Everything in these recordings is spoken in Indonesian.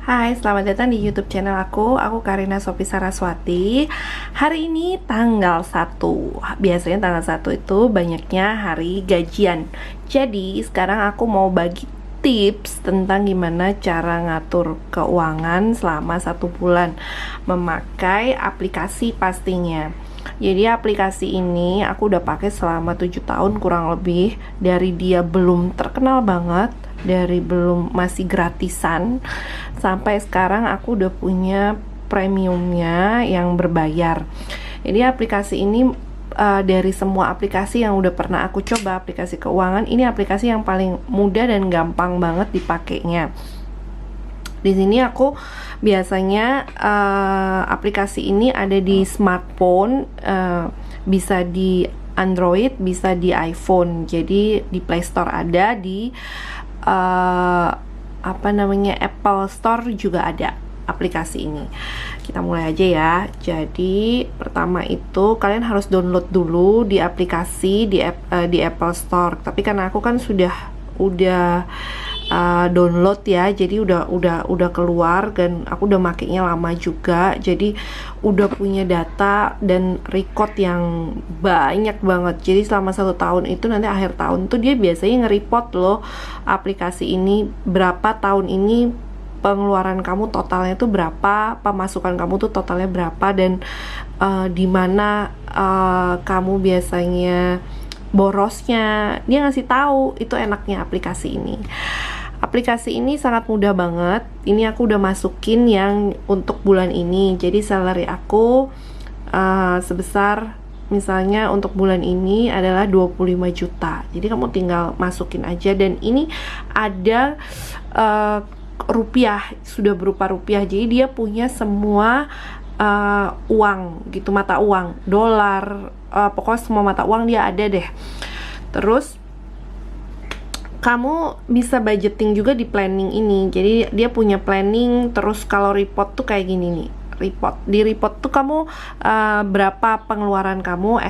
Hai, selamat datang di YouTube channel aku. Aku Karina Sofi Saraswati. Hari ini tanggal 1. Biasanya tanggal 1 itu banyaknya hari gajian. Jadi, sekarang aku mau bagi tips tentang gimana cara ngatur keuangan selama 1 bulan memakai aplikasi pastinya. Jadi aplikasi ini aku udah pakai selama 7 tahun kurang lebih. Dari dia belum terkenal banget, dari belum masih gratisan, sampai sekarang aku udah punya premiumnya yang berbayar. Jadi aplikasi ini dari semua aplikasi yang udah pernah aku coba, aplikasi keuangan, ini aplikasi yang paling mudah dan gampang banget dipakainya. Di sini aku biasanya aplikasi ini ada di smartphone, bisa di Android, bisa di iPhone. Jadi di Play Store ada, di Apple Store juga ada aplikasi ini. Kita mulai aja ya. Jadi pertama itu kalian harus download dulu di aplikasi di Apple Store. Tapi karena aku kan udah download ya, jadi udah keluar dan aku udah makainya lama juga, jadi udah punya data dan record yang banyak banget. Jadi selama 1 tahun itu, nanti akhir tahun tuh dia biasanya nge-report loh aplikasi ini, berapa tahun ini pengeluaran kamu totalnya tuh berapa, pemasukan kamu tuh totalnya berapa, dan di mana kamu biasanya borosnya. Dia ngasih tahu. Itu enaknya aplikasi ini. Aplikasi ini sangat mudah banget. Ini aku udah masukin yang untuk bulan ini. Jadi salary aku sebesar, misalnya untuk bulan ini adalah 25 juta. Jadi kamu tinggal masukin aja, dan ini ada rupiah, sudah berupa rupiah. Jadi dia punya semua uang gitu, mata uang, dolar, pokoknya semua mata uang dia ada deh. Terus kamu bisa budgeting juga di planning ini. Jadi dia punya planning. Terus kalau report tuh kayak gini nih, di report tuh kamu berapa pengeluaran kamu,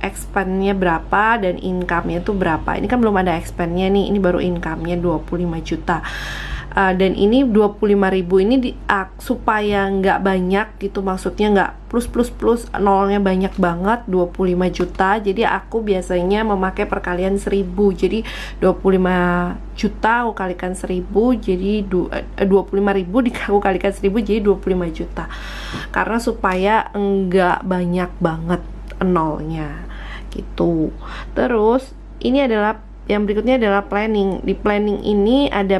expense-nya berapa, dan income-nya tuh berapa. Ini kan belum ada expense-nya nih, ini baru income-nya 25 juta. Dan ini 25.000 ini supaya nggak banyak gitu, maksudnya nggak plus nolnya banyak banget, 25 juta. Jadi aku biasanya memakai perkalian 1000. Jadi 25 juta aku kalikan 1000, jadi 25.000 aku kalikan 1000, jadi 25 juta. Karena supaya nggak banyak banget nolnya gitu. Terus ini adalah yang berikutnya adalah planning. Di planning ini ada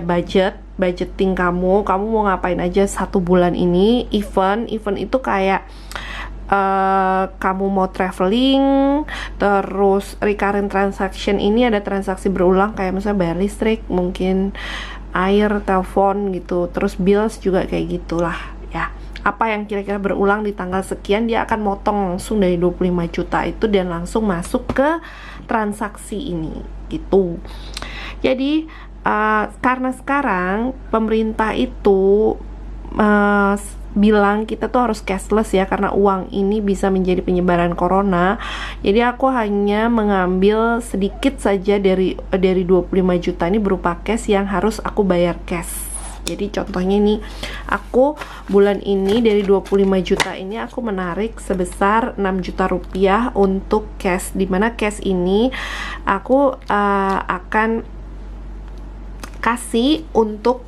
budgeting kamu mau ngapain aja 1 bulan ini. Event itu kayak kamu mau traveling. Terus recurring transaction ini ada transaksi berulang, kayak misalnya bayar listrik, mungkin air, telepon gitu. Terus bills juga kayak gitulah ya. Apa yang kira-kira berulang di tanggal sekian, dia akan motong langsung dari 25 juta itu dan langsung masuk ke transaksi ini gitu. Jadi karena sekarang pemerintah itu bilang kita tuh harus cashless ya, karena uang ini bisa menjadi penyebaran corona. Jadi aku hanya mengambil sedikit saja dari 25 juta ini berupa cash yang harus aku bayar cash. Jadi contohnya nih, aku bulan ini dari 25 juta ini aku menarik sebesar 6 juta rupiah untuk cash, dimana cash ini aku akan kasih untuk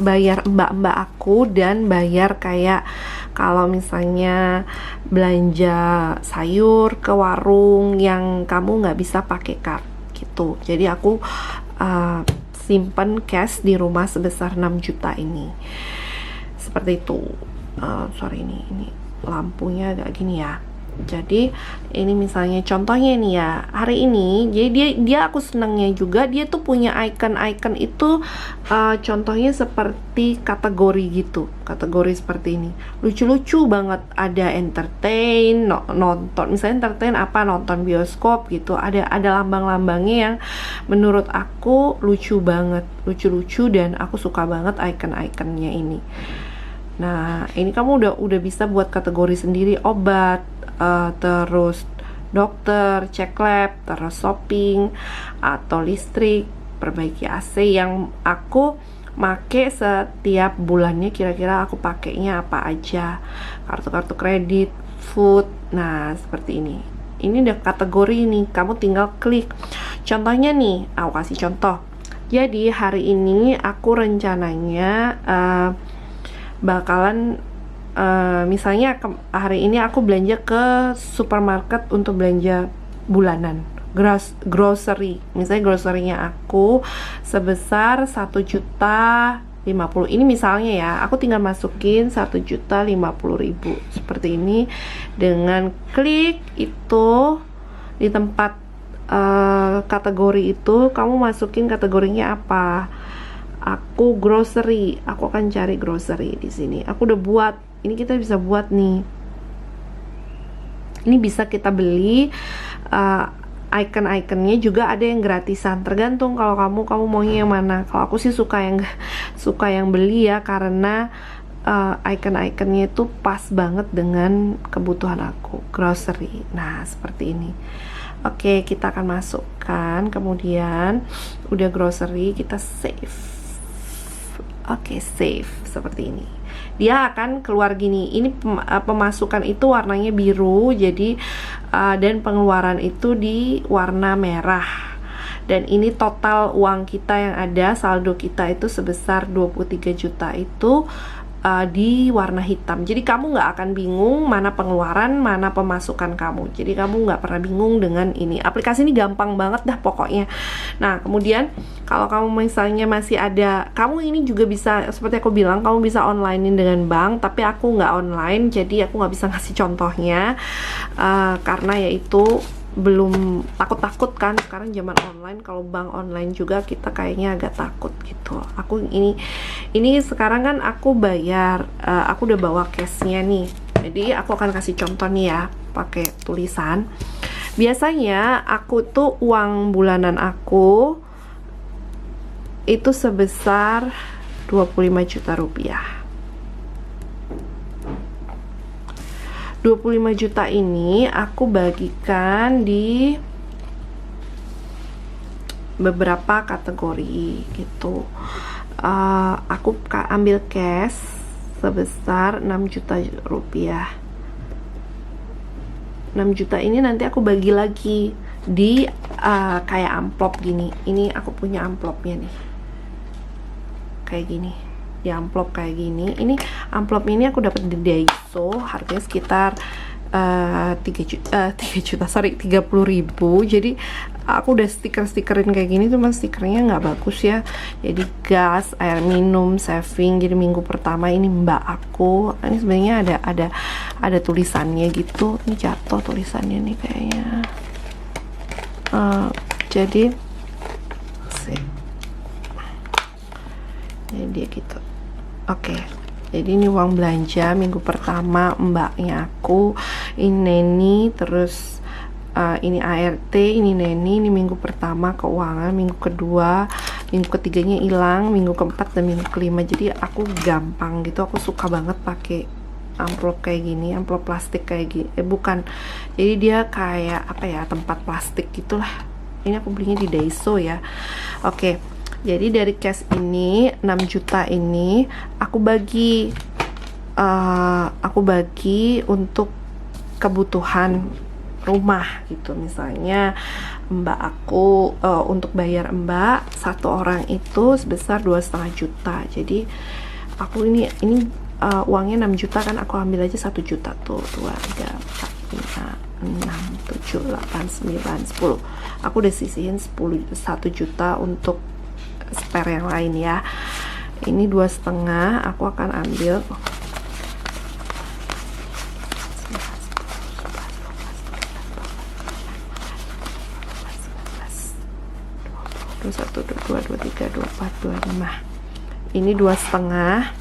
bayar mbak-mbak aku, dan bayar kayak kalau misalnya belanja sayur ke warung yang kamu nggak bisa pakai card gitu. Jadi aku simpan cash di rumah sebesar 6 juta ini. Seperti itu. Sorry, ini lampunya agak gini ya. Jadi ini misalnya contohnya nih ya, hari ini, jadi dia aku senangnya juga dia tuh punya icon itu contohnya seperti kategori gitu, kategori seperti ini, lucu-lucu banget. Ada entertain, nonton, misalnya entertain apa, nonton bioskop gitu, ada lambang-lambangnya yang menurut aku lucu banget, lucu-lucu, dan aku suka banget icon-iconnya ini. Nah, ini kamu udah bisa buat kategori sendiri, obat, terus dokter, cek lab, terus shopping, atau listrik, perbaiki AC. Yang aku make setiap bulannya, kira-kira aku pakainya apa aja, kartu-kartu kredit, food. Nah seperti ini udah kategori ini, kamu tinggal klik. Contohnya nih, aku kasih contoh. Jadi hari ini aku rencananya bakalan misalnya hari ini aku belanja ke supermarket untuk belanja bulanan, grocery. Misalnya grocerynya aku sebesar 1.050.000. Ini misalnya ya, aku tinggal masukin 1.050.000 seperti ini. Dengan klik itu di tempat kategori itu, kamu masukin kategorinya apa. Aku grocery, aku akan cari grocery di sini. Aku udah buat. Ini kita bisa buat nih. Ini bisa kita beli. Icon-iconnya juga ada yang gratisan, tergantung kalau kamu maunya yang mana. Kalau aku sih suka yang beli ya, karena icon-iconnya itu pas banget dengan kebutuhan aku, grocery. Nah seperti ini. Oke, kita akan masukkan, kemudian udah grocery, kita save. Oke, save seperti ini. Dia akan keluar gini. Ini pemasukan itu warnanya biru, jadi dan pengeluaran itu di warna merah. Dan ini total uang kita yang ada, saldo kita itu sebesar 23 juta itu di warna hitam. Jadi kamu nggak akan bingung mana pengeluaran, mana pemasukan kamu. Jadi kamu nggak pernah bingung dengan ini. Aplikasi ini gampang banget dah pokoknya. Nah kemudian kalau kamu misalnya masih ada, kamu ini juga bisa, seperti aku bilang, kamu bisa onlinein dengan bank. Tapi aku nggak online, jadi aku nggak bisa ngasih contohnya karena yaitu belum, takut kan sekarang zaman online. Kalau bank online juga kita kayaknya agak takut gitu. Aku ini sekarang kan aku bayar, aku udah bawa cashnya nih, jadi aku akan kasih contoh nih ya pakai tulisan. Biasanya aku tuh uang bulanan aku itu sebesar 25 juta rupiah. 25 juta ini aku bagikan di beberapa kategori gitu. Aku ambil cash sebesar 6 juta rupiah. 6 juta ini nanti aku bagi lagi di kayak amplop gini. Ini aku punya amplopnya nih, kayak gini, di amplop kayak gini. Ini amplop ini aku dapat di Daiso, harganya sekitar 30.000. Jadi aku udah stikerin kayak gini, cuma stikernya nggak bagus ya. Jadi gas, air minum, saving. Jadi minggu pertama ini mbak aku, ini sebenarnya ada tulisannya gitu. Ini jatuh tulisannya nih kayaknya. Jadi dia gitu. Oke, jadi ini uang belanja minggu pertama mbaknya aku, ini Neni, terus ini ART, ini Neni. Ini minggu pertama keuangan, minggu kedua, minggu ketiganya hilang, minggu keempat dan minggu kelima. Jadi aku gampang gitu, aku suka banget pakai amplop kayak gini, amplop plastik kayak gini. Bukan, jadi dia kayak apa ya, tempat plastik gitulah. Ini aku belinya di Daiso ya. Oke. Jadi dari cash ini 6 juta ini aku bagi untuk kebutuhan rumah gitu. Misalnya mbak aku untuk bayar mbak satu orang itu sebesar 2,5 juta. Jadi aku ini uangnya 6 juta kan, aku ambil aja 1 juta tuh. 2, 3, 4, 5, 6, 7, 8, 9, 10. Aku udah sisihin 1 juta untuk spare yang lain ya. Ini 2,5 aku akan ambil. Satu, dua, tiga, 4, 5. Ini 2,5.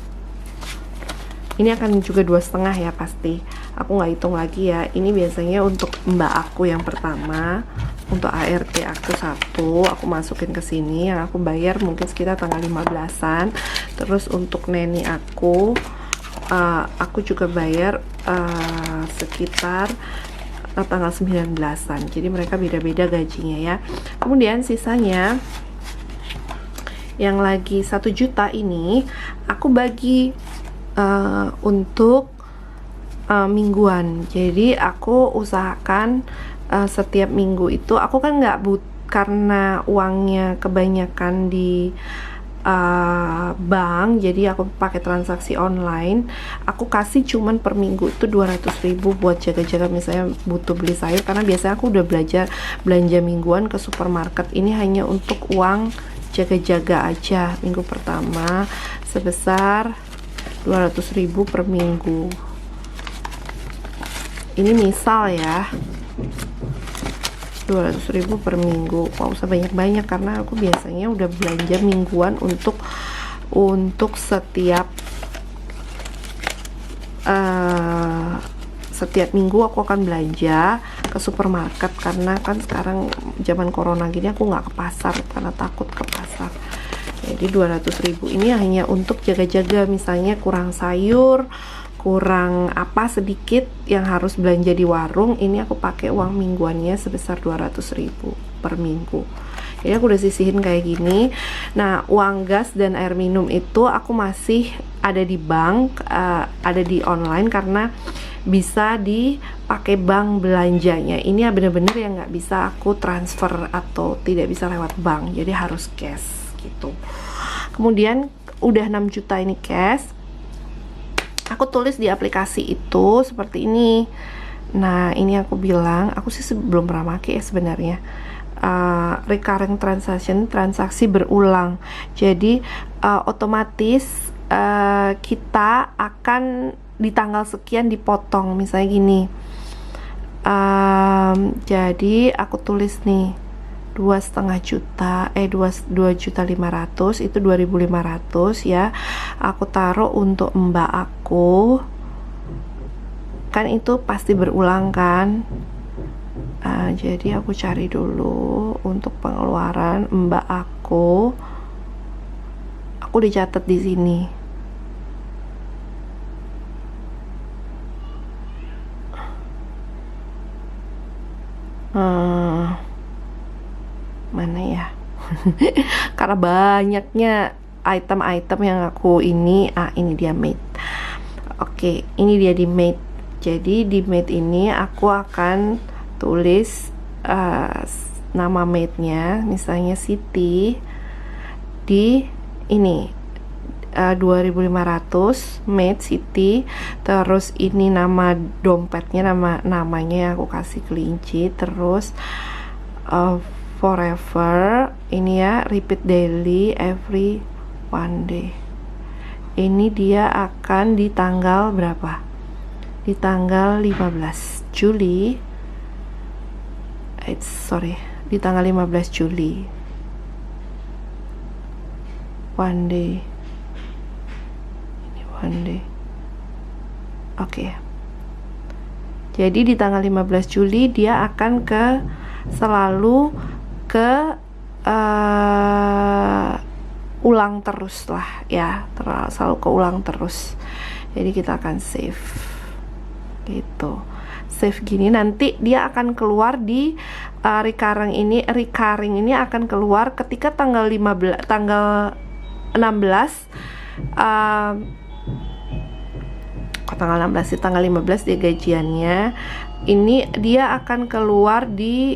Ini akan juga 2,5 ya pasti. Aku nggak hitung lagi ya. Ini biasanya untuk mbak aku yang pertama. Untuk ART aku 1, aku masukin ke sini, yang aku bayar mungkin sekitar tanggal 15-an. Terus untuk Neni aku juga bayar sekitar tanggal 19-an. Jadi mereka beda-beda gajinya ya. Kemudian sisanya yang lagi 1 juta ini aku bagi untuk mingguan. Jadi aku usahakan setiap minggu itu aku kan nggak karena uangnya kebanyakan di bank, jadi aku pakai transaksi online. Aku kasih cuman per minggu itu 200.000 buat jaga-jaga, misalnya butuh beli sayur, karena biasanya aku udah belanja mingguan ke supermarket. Ini hanya untuk uang jaga-jaga aja minggu pertama sebesar 200.000 per minggu. Ini misal ya, 200.000 per minggu. Nggak usah banyak-banyak karena aku biasanya udah belanja mingguan untuk setiap minggu aku akan belanja ke supermarket, karena kan sekarang zaman corona gini aku nggak ke pasar karena takut ke pasar. Jadi 200.000 ini hanya untuk jaga-jaga, misalnya kurang sayur, kurang apa sedikit yang harus belanja di warung, ini aku pakai uang mingguannya sebesar 200.000 per minggu. Jadi aku udah sisihin kayak gini. Nah, uang gas dan air minum itu aku masih ada di bank, ada di online karena bisa dipakai bank belanjanya. Ini ya bener-bener yang nggak bisa aku transfer atau tidak bisa lewat bank, jadi harus cash gitu. Kemudian udah 6 juta ini cash, aku tulis di aplikasi itu seperti ini. Nah, ini aku bilang, aku sih belum pernah pakai ya sebenarnya. Recurring transaction, transaksi berulang. Jadi otomatis kita akan di tanggal sekian dipotong, misalnya gini. Jadi aku tulis nih 2,5 juta, 2.500.000 itu 2.500 ya. Aku taruh untuk mbak aku, kan itu pasti berulang kan. Jadi aku cari dulu untuk pengeluaran mbak aku dicatat di sini. Mana ya? Karena banyaknya item-item yang aku ini dia made. Oke, ini dia di made. Jadi di made ini aku akan tulis nama made-nya, misalnya Siti, di ini 2.500 made Siti. Terus ini nama dompetnya, namanya aku kasih kelinci. Terus forever, ini ya, repeat daily every one day. Ini dia akan di tanggal berapa? Di tanggal 15 Juli. Di tanggal 15 Juli. One day. Ini one day. Oke. Jadi di tanggal 15 Juli dia akan selalu ulang terus lah ya, selalu keulang terus. Jadi kita akan save gitu, save gini. Nanti dia akan keluar di recurring ini akan keluar ketika tanggal 16 tanggal 16 tanggal 15 dia gajiannya. Ini dia akan keluar di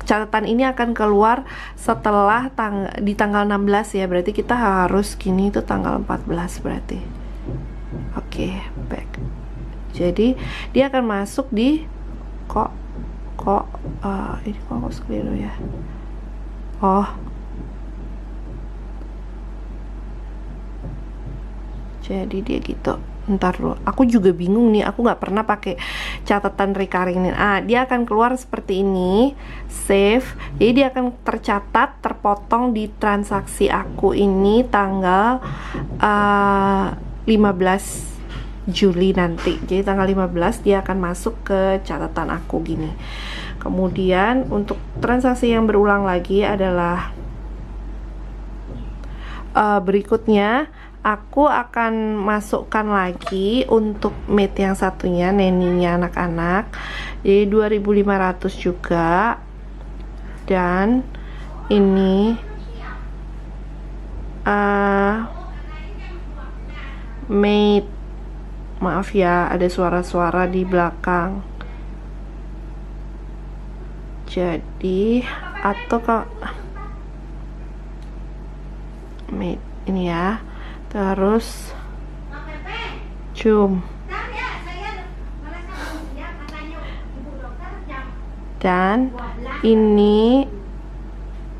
catatan ini akan keluar setelah di tanggal 16 ya, berarti kita harus gini, itu tanggal 14 berarti. Oke, back. Jadi dia akan masuk di ini kok keliru ya. Jadi dia gitu. Ntar dulu, aku juga bingung nih, aku nggak pernah pakai catatan recurring ini. Dia akan keluar seperti ini, save. Jadi dia akan tercatat, terpotong di transaksi aku ini tanggal 15 Juli nanti. Jadi tanggal 15 dia akan masuk ke catatan aku gini. Kemudian untuk transaksi yang berulang lagi adalah berikutnya. Aku akan masukkan lagi untuk mate yang satunya, neninya anak-anak, jadi 2.500 juga. Dan ini made, maaf ya ada suara-suara di belakang. Jadi atau kalau made ini ya, terus zoom, dan ini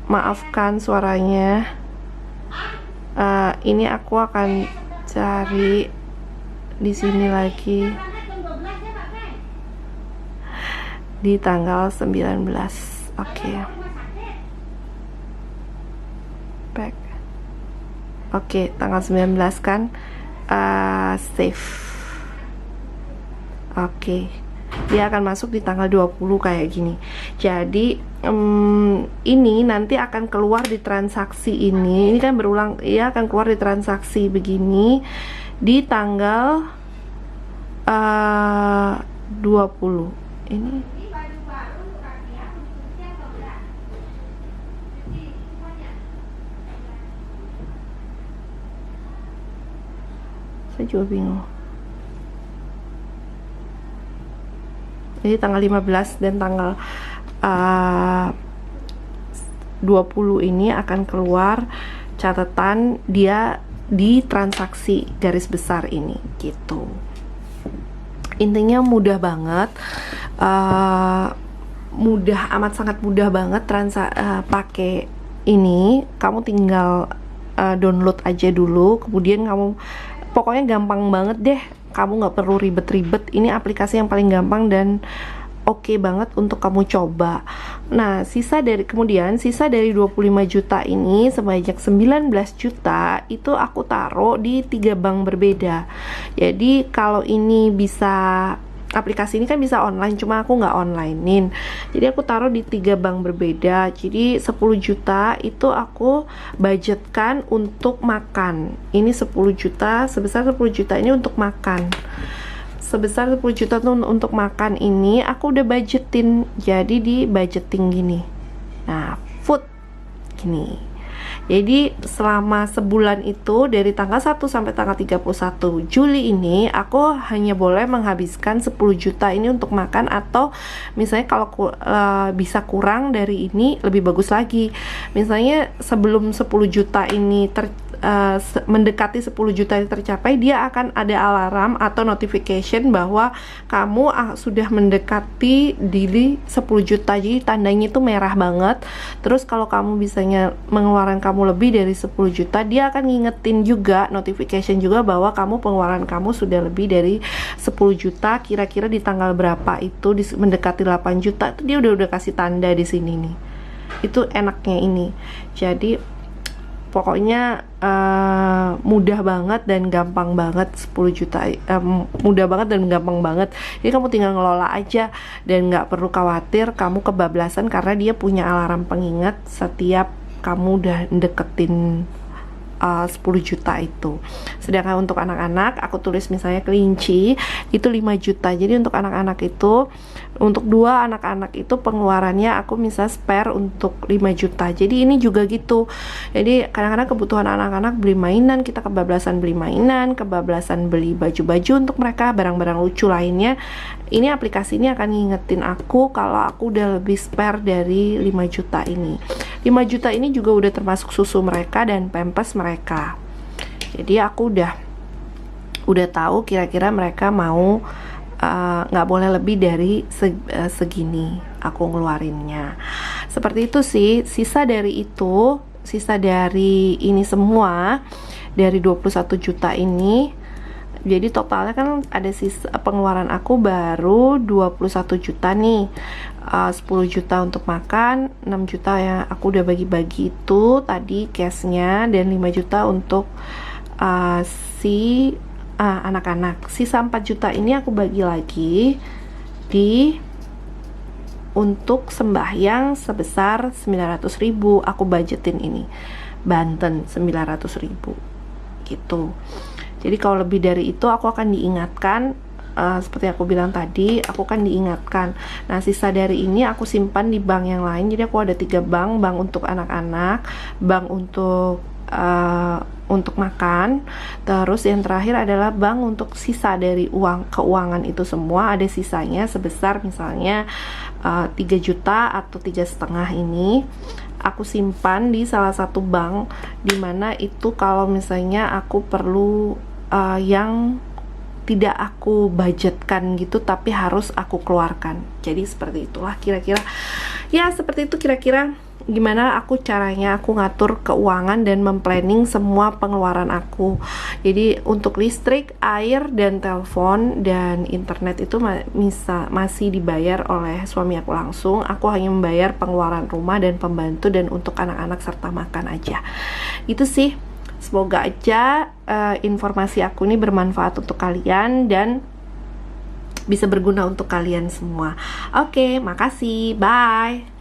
maafkan suaranya. Ini aku akan cari di sini lagi di tanggal 19. Oke. Back. Oke, tanggal 19 kan. Save. Oke. Dia akan masuk di tanggal 20 kayak gini. Jadi ini nanti akan keluar di transaksi ini. Ini kan berulang, ya akan keluar di transaksi begini di tanggal 20. Ini saya juga bingung. Jadi tanggal 15 dan tanggal 20 ini akan keluar catatan dia di transaksi garis besar ini gitu. Intinya mudah banget, mudah amat sangat mudah banget pakai ini. Kamu tinggal download aja dulu, kemudian kamu pokoknya gampang banget deh, kamu nggak perlu ribet-ribet. Ini aplikasi yang paling gampang dan oke banget untuk kamu coba. Nah, sisa dari 25 juta ini sebanyak 19 juta itu aku taruh di 3 bank berbeda. Jadi kalau ini bisa, aplikasi ini kan bisa online, cuma aku nggak onlinein. Jadi aku taruh di 3 bank berbeda. Jadi 10 juta itu aku budgetkan untuk makan. Ini 10 juta, sebesar 10 juta ini untuk makan. Sebesar 10 juta tuh untuk makan ini aku udah budgetin. Jadi di budgeting gini. Nah, food gini. Jadi selama sebulan itu dari tanggal 1 sampai tanggal 31 Juli ini aku hanya boleh menghabiskan 10 juta ini untuk makan, atau misalnya kalau bisa kurang dari ini lebih bagus lagi. Misalnya sebelum 10 juta ini mendekati 10 juta tercapai, dia akan ada alarm atau notification bahwa kamu sudah mendekati di 10 juta. Jadi tandanya itu merah banget. Terus kalau kamu bisanya mengeluarkan kamu lebih dari 10 juta, dia akan ngingetin juga, notification juga bahwa kamu pengeluaran kamu sudah lebih dari 10 juta. Kira-kira di tanggal berapa itu mendekati 8 juta itu dia udah kasih tanda di sini nih. Itu enaknya ini. Jadi pokoknya mudah banget dan gampang banget. 10 juta mudah banget dan gampang banget. Jadi kamu tinggal ngelola aja dan nggak perlu khawatir kamu kebablasan, karena dia punya alarm pengingat setiap kamu udah deketin 10 juta itu. Sedangkan untuk anak-anak aku tulis misalnya kelinci itu 5 juta. Jadi untuk anak-anak itu, untuk 2 anak-anak itu pengeluarannya aku misal spare untuk 5 juta. Jadi ini juga gitu. Jadi kadang-kadang kebutuhan anak-anak beli mainan, kita kebablasan beli mainan, kebablasan beli baju-baju untuk mereka, barang-barang lucu lainnya. Ini aplikasi ini akan ngingetin aku kalau aku udah lebih spare dari 5 juta ini. 5 juta ini juga udah termasuk susu mereka dan pampers mereka. Jadi aku udah tahu kira-kira mereka mau nggak boleh lebih dari segini aku ngeluarinnya. Seperti itu sih. Sisa dari ini semua dari 21 juta ini. Jadi totalnya kan ada sisa pengeluaran aku baru 21 juta nih. 10 juta untuk makan, 6 juta yang aku udah bagi-bagi itu tadi cashnya, dan 5 juta untuk anak-anak. Sisa 4 juta ini aku bagi lagi untuk sembahyang sebesar 900.000. Aku budgetin ini Banten 900.000 gitu. Jadi kalau lebih dari itu aku akan diingatkan, seperti aku bilang tadi, aku akan diingatkan. Nah, sisa dari ini aku simpan di bank yang lain. Jadi aku ada 3 bank, bank untuk anak-anak, bank untuk untuk makan. Terus yang terakhir adalah bank untuk sisa dari keuangan itu semua, ada sisanya sebesar misalnya 3 juta atau 3,5 ini aku simpan di salah satu bank, dimana itu kalau misalnya aku perlu yang tidak aku budgetkan gitu, tapi harus aku keluarkan. Jadi seperti itulah kira-kira ya, seperti itu kira-kira gimana aku caranya aku ngatur keuangan dan memplanning semua pengeluaran aku. Jadi untuk listrik, air, dan telepon dan internet itu masih dibayar oleh suami aku langsung. Aku hanya membayar pengeluaran rumah dan pembantu dan untuk anak-anak serta makan aja. Itu sih. Semoga aja informasi aku ini bermanfaat untuk kalian dan bisa berguna untuk kalian semua. Oke, makasih. Bye.